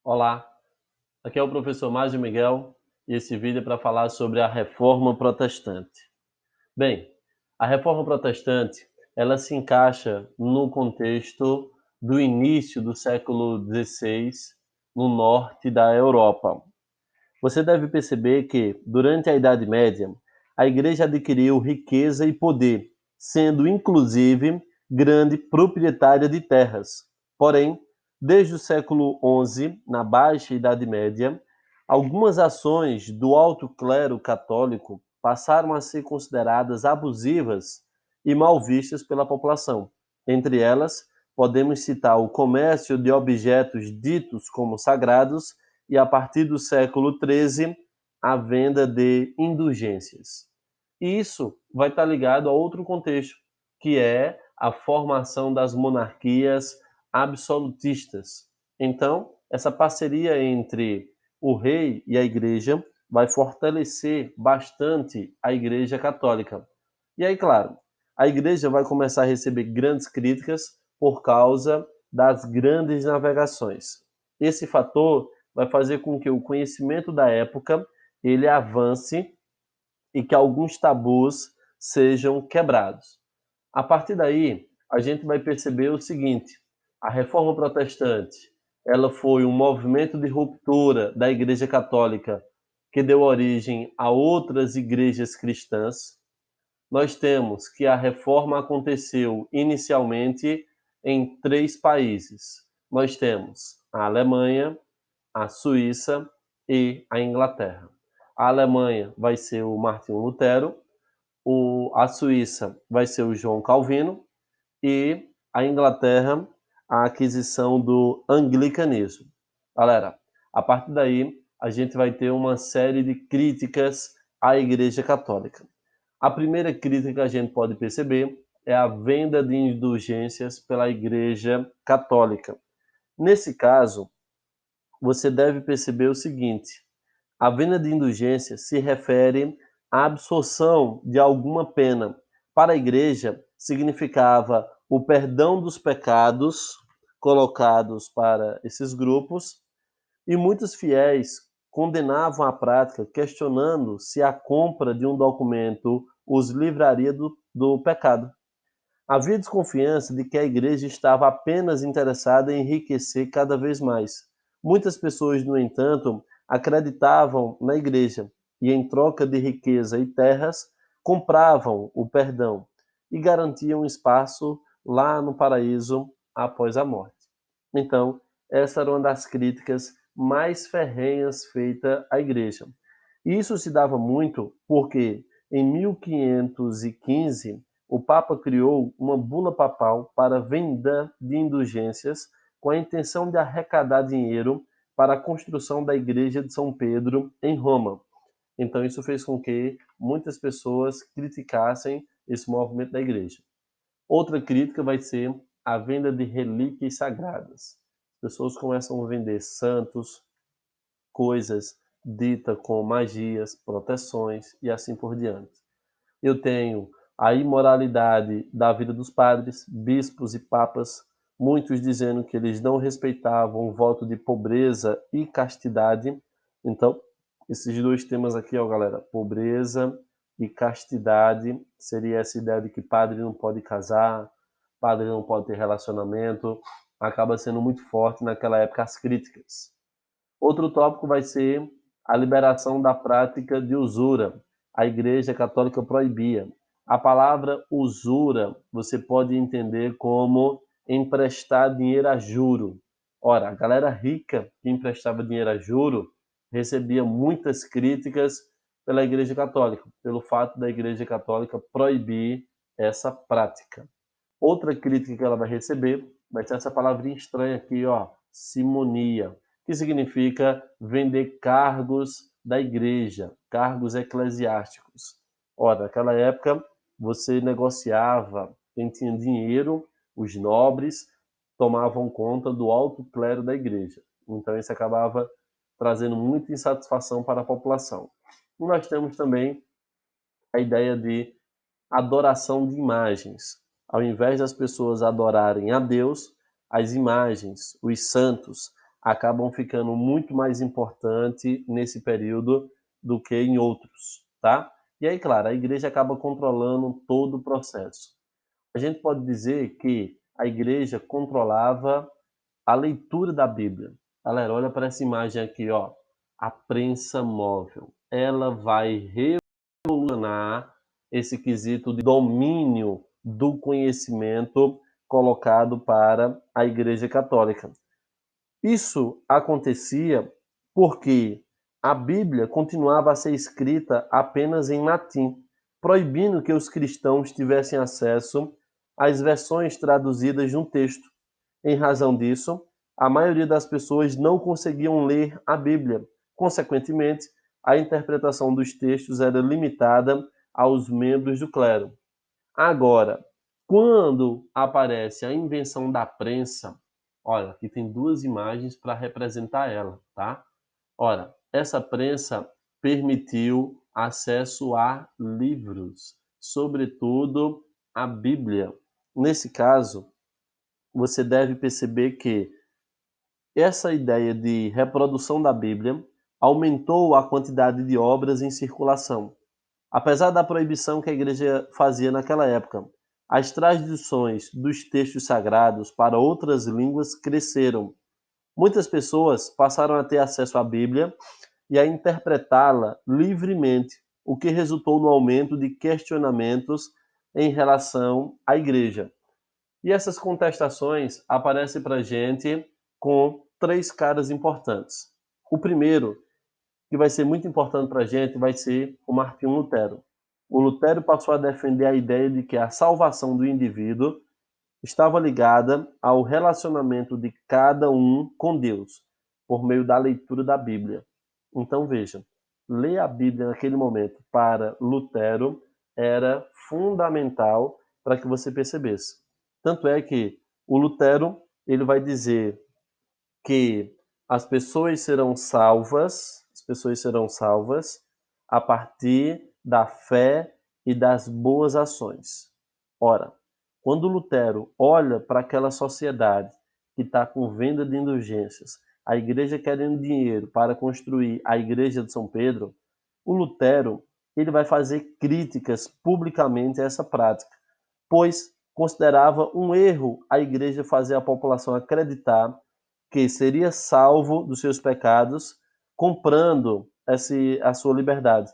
Olá, aqui é o professor Márcio Miguel e esse vídeo é para falar sobre a Reforma Protestante. Bem, a Reforma Protestante ela se encaixa no contexto do início do século XVI no norte da Europa. Você deve perceber que, durante a Idade Média, a Igreja adquiriu riqueza e poder, sendo inclusive grande proprietária de terras. Porém, desde o século XI, na Baixa Idade Média, algumas ações do alto clero católico passaram a ser consideradas abusivas e mal vistas pela população. Entre elas, podemos citar o comércio de objetos ditos como sagrados e, a partir do século XIII, a venda de indulgências. E isso vai estar ligado a outro contexto, que é a formação das monarquias absolutistas. Então, essa parceria entre o rei e a igreja vai fortalecer bastante a Igreja Católica. E aí, claro, a igreja vai começar a receber grandes críticas por causa das grandes navegações. Esse fator vai fazer com que o conhecimento da época ele avance e que alguns tabus sejam quebrados. A partir daí, a gente vai perceber o seguinte: a Reforma Protestante, ela foi um movimento de ruptura da Igreja Católica que deu origem a outras igrejas cristãs. Nós temos que a reforma aconteceu inicialmente em 3 países. Nós temos a Alemanha, a Suíça e a Inglaterra. A Alemanha vai ser o Martinho Lutero, a Suíça vai ser o João Calvino e a Inglaterra a aquisição do anglicanismo. Galera, a partir daí a gente vai ter uma série de críticas à Igreja Católica. A primeira crítica que a gente pode perceber é a venda de indulgências pela Igreja Católica. Nesse caso, você deve perceber o seguinte: a venda de indulgência se refere à absorção de alguma pena. Para a igreja, significava o perdão dos pecados colocados para esses grupos, e muitos fiéis condenavam a prática, questionando se a compra de um documento os livraria do pecado. Havia desconfiança de que a igreja estava apenas interessada em enriquecer cada vez mais. Muitas pessoas, no entanto, acreditavam na igreja e, em troca de riqueza e terras, compravam o perdão e garantiam espaço lá no paraíso após a morte. Então, essa era uma das críticas mais ferrenhas feita à igreja. Isso se dava muito porque, em 1515, o Papa criou uma bula papal para venda de indulgências com a intenção de arrecadar dinheiro para a construção da Igreja de São Pedro em Roma. Então, isso fez com que muitas pessoas criticassem esse movimento da Igreja. Outra crítica vai ser a venda de relíquias sagradas. As pessoas começam a vender santos, coisas ditas com magias, proteções e assim por diante. Eu tenho a imoralidade da vida dos padres, bispos e papas, muitos dizendo que eles não respeitavam o voto de pobreza e castidade. Então, esses dois temas aqui, ó, galera, pobreza e castidade, seria essa ideia de que padre não pode casar, padre não pode ter relacionamento, acaba sendo muito forte naquela época as críticas. Outro tópico vai ser a liberação da prática de usura. A Igreja Católica proibia. A palavra usura você pode entender como emprestar dinheiro a juro. Ora, a galera rica que emprestava dinheiro a juro recebia muitas críticas pela Igreja Católica, pelo fato da Igreja Católica proibir essa prática. Outra crítica que ela vai receber vai ser essa palavrinha estranha aqui, ó, simonia, que significa vender cargos da igreja, cargos eclesiásticos. Ora, naquela época, você negociava, quem tinha dinheiro, os nobres, tomavam conta do alto clero da igreja. Então, isso acabava trazendo muita insatisfação para a população. E nós temos também a ideia de adoração de imagens. Ao invés das pessoas adorarem a Deus, as imagens, os santos, acabam ficando muito mais importante nesse período do que em outros, tá? E aí, claro, a igreja acaba controlando todo o processo. A gente pode dizer que a igreja controlava a leitura da Bíblia. Galera, olha para essa imagem aqui, ó. A prensa móvel. Ela vai revolucionar esse quesito de domínio do conhecimento colocado para a Igreja Católica. Isso acontecia porque a Bíblia continuava a ser escrita apenas em latim, proibindo que os cristãos tivessem acesso às versões traduzidas de um texto. Em razão disso, a maioria das pessoas não conseguiam ler a Bíblia. Consequentemente, a interpretação dos textos era limitada aos membros do clero. Agora, quando aparece a invenção da prensa, olha, aqui tem duas imagens para representar ela, tá? Ora, essa prensa permitiu acesso a livros, sobretudo a Bíblia. Nesse caso, você deve perceber que essa ideia de reprodução da Bíblia aumentou a quantidade de obras em circulação. Apesar da proibição que a igreja fazia naquela época, as traduções dos textos sagrados para outras línguas cresceram. Muitas pessoas passaram a ter acesso à Bíblia e a interpretá-la livremente, o que resultou no aumento de questionamentos em relação à igreja. E essas contestações aparecem para a gente com três caras importantes. O primeiro, que vai ser muito importante para a gente, vai ser o Martinho Lutero. O Lutero passou a defender a ideia de que a salvação do indivíduo estava ligada ao relacionamento de cada um com Deus, por meio da leitura da Bíblia. Então veja, ler a Bíblia naquele momento para Lutero era fundamental para que você percebesse. Tanto é que o Lutero ele vai dizer que as pessoas serão salvas a partir da fé e das boas ações. Ora, quando Lutero olha para aquela sociedade que está com venda de indulgências, a igreja querendo dinheiro para construir a igreja de São Pedro, o Lutero ele vai fazer críticas publicamente a essa prática, pois considerava um erro a igreja fazer a população acreditar que seria salvo dos seus pecados comprando a sua liberdade.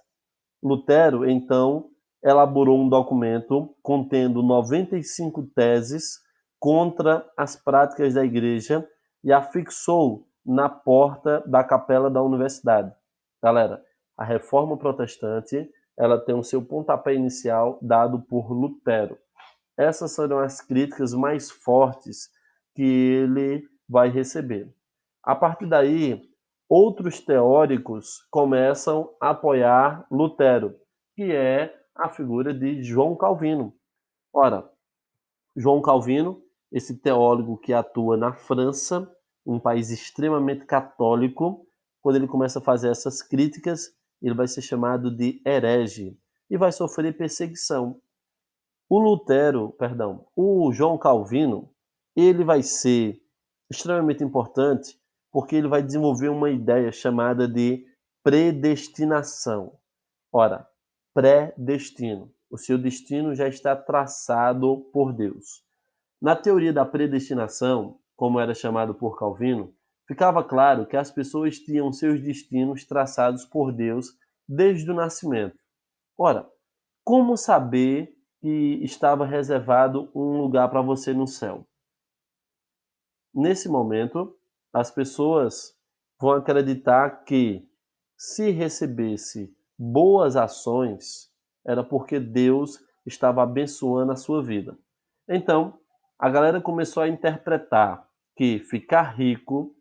Lutero, então, elaborou um documento contendo 95 teses contra as práticas da igreja e a fixou na porta da capela da universidade. Galera, a reforma protestante ela tem o seu pontapé inicial dado por Lutero. Essas serão as críticas mais fortes que ele vai receber. A partir daí, outros teóricos começam a apoiar Lutero, que é a figura de João Calvino. Ora, João Calvino, esse teólogo que atua na França, um país extremamente católico, quando ele começa a fazer essas críticas, ele vai ser chamado de herege e vai sofrer perseguição. O João Calvino, ele vai ser extremamente importante porque ele vai desenvolver uma ideia chamada de predestinação. Ora, predestino. O seu destino já está traçado por Deus. Na teoria da predestinação, como era chamado por Calvino, ficava claro que as pessoas tinham seus destinos traçados por Deus desde o nascimento. Ora, como saber que estava reservado um lugar para você no céu? Nesse momento, as pessoas vão acreditar que se recebesse boas ações, era porque Deus estava abençoando a sua vida. Então, a galera começou a interpretar que ficar rico,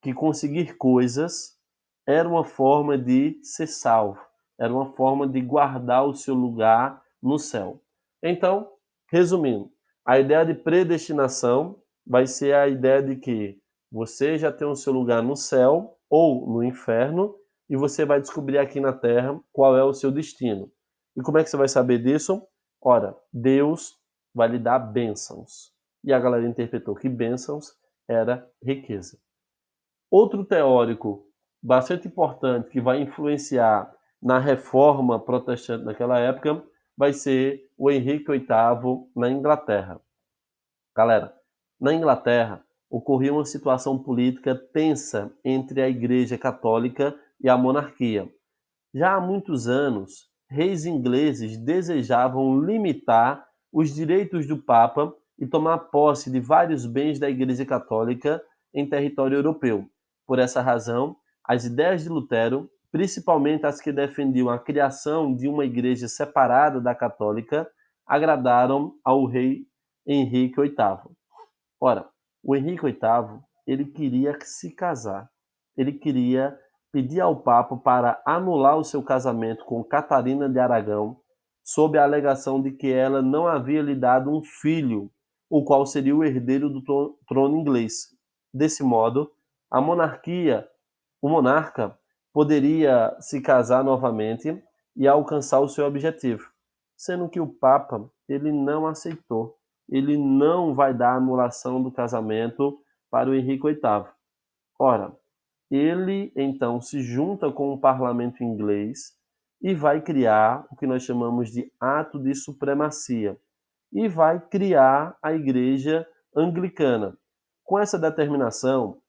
que conseguir coisas, era uma forma de ser salvo, era uma forma de guardar o seu lugar no céu. Então, resumindo, a ideia de predestinação vai ser a ideia de que você já tem o seu lugar no céu ou no inferno e você vai descobrir aqui na terra qual é o seu destino. E como é que você vai saber disso? Ora, Deus vai lhe dar bênçãos. E a galera interpretou que bênçãos era riqueza. Outro teórico bastante importante que vai influenciar na reforma protestante naquela época vai ser o Henrique VIII na Inglaterra. Galera, na Inglaterra ocorria uma situação política tensa entre a Igreja Católica e a monarquia. Já há muitos anos, reis ingleses desejavam limitar os direitos do Papa e tomar posse de vários bens da Igreja Católica em território europeu. Por essa razão, as ideias de Lutero, principalmente as que defendiam a criação de uma igreja separada da católica, agradaram ao rei Henrique VIII. Ora, o Henrique VIII, ele queria se casar. Ele queria pedir ao Papa para anular o seu casamento com Catarina de Aragão, sob a alegação de que ela não havia lhe dado um filho, o qual seria o herdeiro do trono inglês. Desse modo, a monarquia, o monarca, poderia se casar novamente e alcançar o seu objetivo, sendo que o Papa ele não aceitou. Ele não vai dar anulação do casamento para o Henrique VIII. Ora, ele então se junta com o parlamento inglês e vai criar o que nós chamamos de ato de supremacia e vai criar a igreja anglicana. Com essa determinação,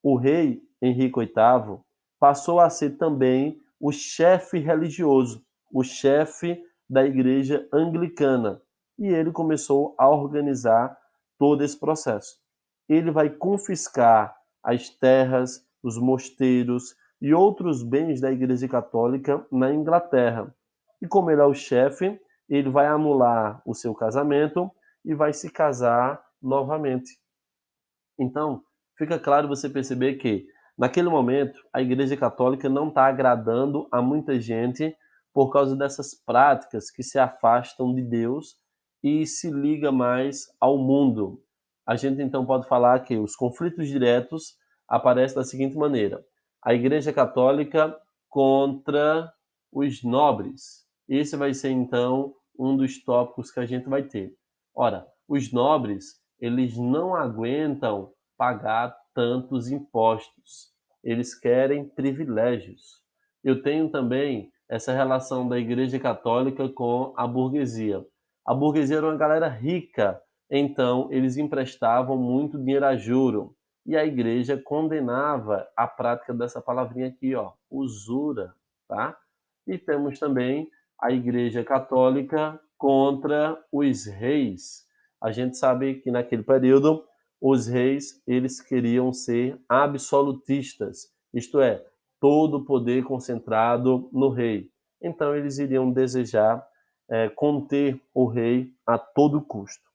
o rei Henrique VIII passou a ser também o chefe religioso, o chefe da igreja anglicana, e ele começou a organizar todo esse processo. Ele vai confiscar as terras, os mosteiros e outros bens da Igreja Católica na Inglaterra. E como ele é o chefe, ele vai anular o seu casamento e vai se casar novamente. Então, fica claro você perceber que, naquele momento, a Igreja Católica não está agradando a muita gente por causa dessas práticas que se afastam de Deus e se liga mais ao mundo. A gente então pode falar que os conflitos diretos aparecem da seguinte maneira: a Igreja Católica contra os nobres. Esse vai ser então um dos tópicos que a gente vai ter. Ora, os nobres, eles não aguentam pagar tantos impostos. Eles querem privilégios. Eu tenho também essa relação da Igreja Católica com a burguesia. A burguesia era uma galera rica, então eles emprestavam muito dinheiro a juro. E a igreja condenava a prática dessa palavrinha aqui, ó, usura, tá? E temos também a Igreja Católica contra os reis. A gente sabe que naquele período os reis eles queriam ser absolutistas, isto é, todo o poder concentrado no rei. Então eles iriam desejar conter o rei a todo custo.